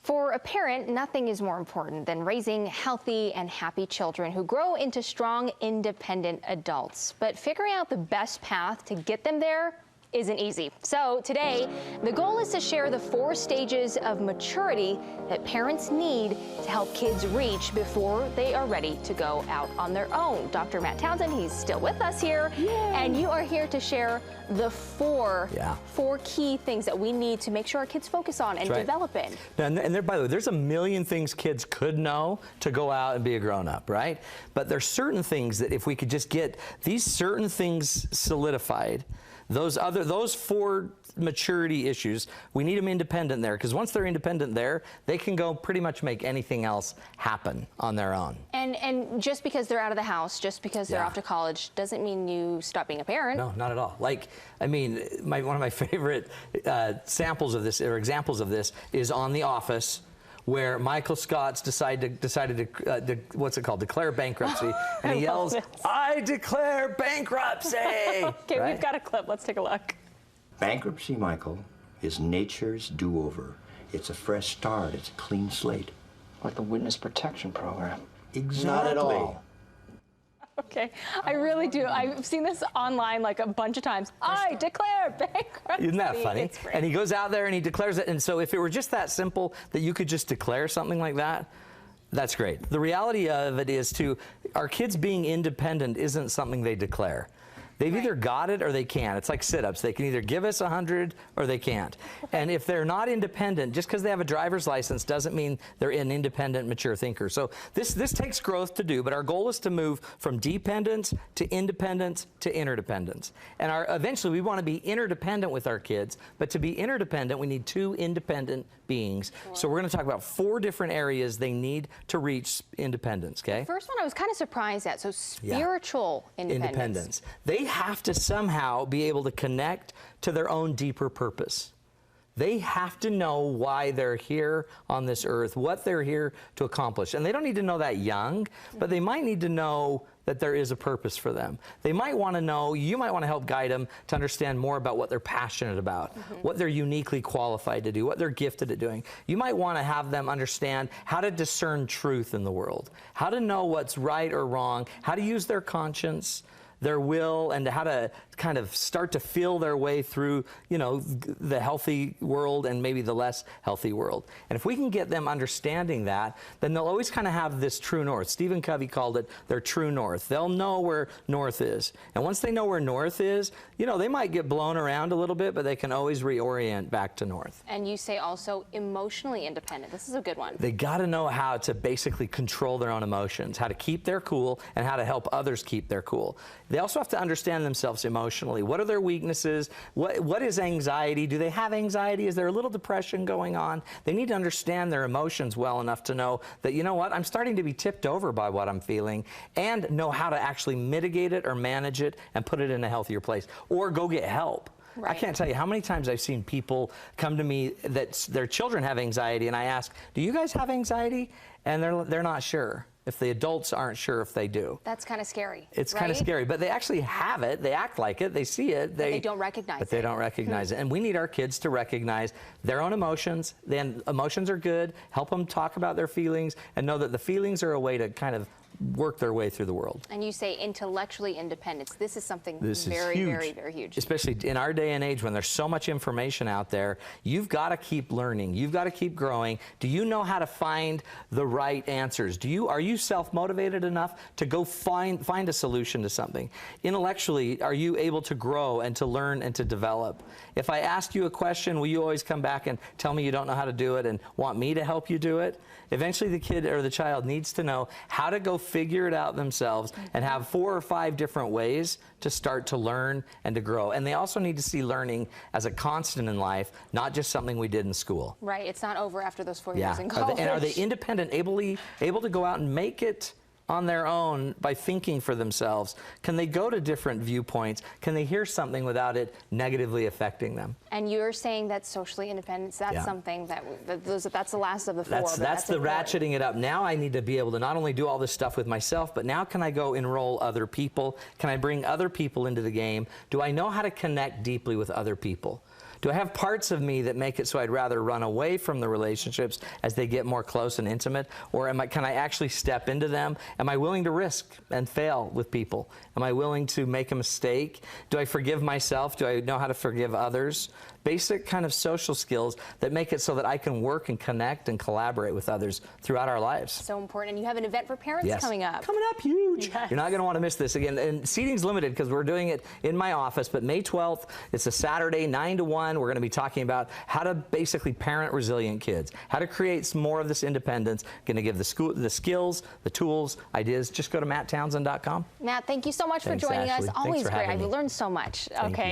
For a parent, nothing is more important than raising healthy and happy children who grow into strong, independent adults. But figuring out the best path to get them there isn't easy. So today, the goal is to share the 4 stages of maturity that parents need to help kids reach before they are ready to go out on their own. Dr. Matt Townsend, he's still with us here. Yay. And you are here to share the four key things that we need to make sure our kids focus on and develop in. And there, by the way, there's a million things kids could know to go out and be a grown-up, right? But there's certain things that if we could just get these certain things solidified, those 4 maturity issues, we need them independent there, because once they're independent there, they can go pretty much make anything else happen on their own. And just because they're out of the house, just because they're off to college, doesn't mean you stop being a parent. No, not at all. Like, I mean, one of my favorite samples of this, or examples of this, is on The Office, where Michael Scott's decided to what's it called, declare bankruptcy, and he yells, "I declare bankruptcy!" Okay, we've got a clip. Let's take a look. Bankruptcy, Michael, is nature's do-over. It's a fresh start. It's a clean slate. Like the witness protection program. Exactly. Not at all. Okay, I really do. I've seen this online like a bunch of times. I declare bankruptcy. Isn't that funny? And he goes out there and he declares it. And so if it were just that simple that you could just declare something like that, that's great. The reality of it is, too, our kids being independent isn't something they declare. They've either got it or they can't. It's like sit-ups. They can either give us 100 or they can't. And if they're not independent, just because they have a driver's license doesn't mean they're an independent, mature thinker. So this takes growth to do, but our goal is to move from dependence to independence to interdependence. And eventually we want to be interdependent with our kids, but to be interdependent, we need 2 independent beings. Sure. So we're going to talk about 4 different areas they need to reach independence, okay? The first one I was kind of surprised at, so spiritual independence. They have to somehow be able to connect to their own deeper purpose. They have to know why they're here on this earth, what they're here to accomplish. And they don't need to know that young, but they might need to know that there is a purpose for them. They might want to know, you might want to help guide them to understand more about what they're passionate about, what they're uniquely qualified to do, what they're gifted at doing. You might want to have them understand how to discern truth in the world, how to know what's right or wrong, how to use their conscience, their will, and how to kind of start to feel their way through, you know, the healthy world and maybe the less healthy world. And if we can get them understanding that, then they'll always kind of have this true north. Stephen Covey called it their true north. They'll know where north is. And once they know where north is, you know, they might get blown around a little bit, but they can always reorient back to north. And you say also emotionally independent. This is a good one. They got to know how to basically control their own emotions, how to keep their cool, and how to help others keep their cool. They also have to understand themselves emotionally. What are their weaknesses? What is anxiety? Do they have anxiety? Is there a little depression going on? They need to understand their emotions well enough to know that, you know what, I'm starting to be tipped over by what I'm feeling, and know how to actually mitigate it or manage it and put it in a healthier place, or go get help. Right. I can't tell you how many times I've seen people come to me that their children have anxiety, and I ask, do you guys have anxiety? And they're not sure. If the adults aren't sure if they do. That's kind of scary. It's kind of scary, but they actually have it. They act like it. They see it. They don't recognize it. But they don't recognize it. And we need our kids to recognize their own emotions. Then emotions are good. Help them talk about their feelings and know that the feelings are a way to kind of work their way through the world. And you say intellectually independence. This is something very huge. Especially in our day and age when there's so much information out there, you've got to keep learning. You've got to keep growing. Do you know how to find the right answers? Are you self-motivated enough to go find a solution to something? Intellectually, are you able to grow and to learn and to develop? If I ask you a question, will you always come back and tell me you don't know how to do it and want me to help you do it? Eventually the kid or the child needs to know how to go figure it out themselves and have 4 or 5 different ways to start to learn and to grow. And they also need to see learning as a constant in life, not just something we did in school. Right, it's not over after those 4 years in college. And are they independent, able to go out and make it on their own by thinking for themselves? Can they go to different viewpoints? Can they hear something without it negatively affecting them? And you're saying that socially independence, that's something that's the last of the 4. That's the ratcheting it up. Now I need to be able to not only do all this stuff with myself, but now can I go enroll other people? Can I bring other people into the game? Do I know how to connect deeply with other people? Do I have parts of me that make it so I'd rather run away from the relationships as they get more close and intimate? Or can I actually step into them? Am I willing to risk and fail with people? Am I willing to make a mistake? Do I forgive myself? Do I know how to forgive others? Basic kind of social skills that make it so that I can work and connect and collaborate with others throughout our lives. So important. And you have an event for parents Yes. coming up. Coming up huge. Yes. You're not going to want to miss this again. And seating's limited because we're doing it in my office, but May 12th, it's a Saturday, 9 to 1. We're going to be talking about how to basically parent resilient kids, how to create some more of this independence. Going to give the skills, the tools, ideas. Just go to matttownsend.com. Matt, thank you so much Thanks, for joining Ashley. us. Thanks Always for great. having I've me. learned so much. Thank Okay. you.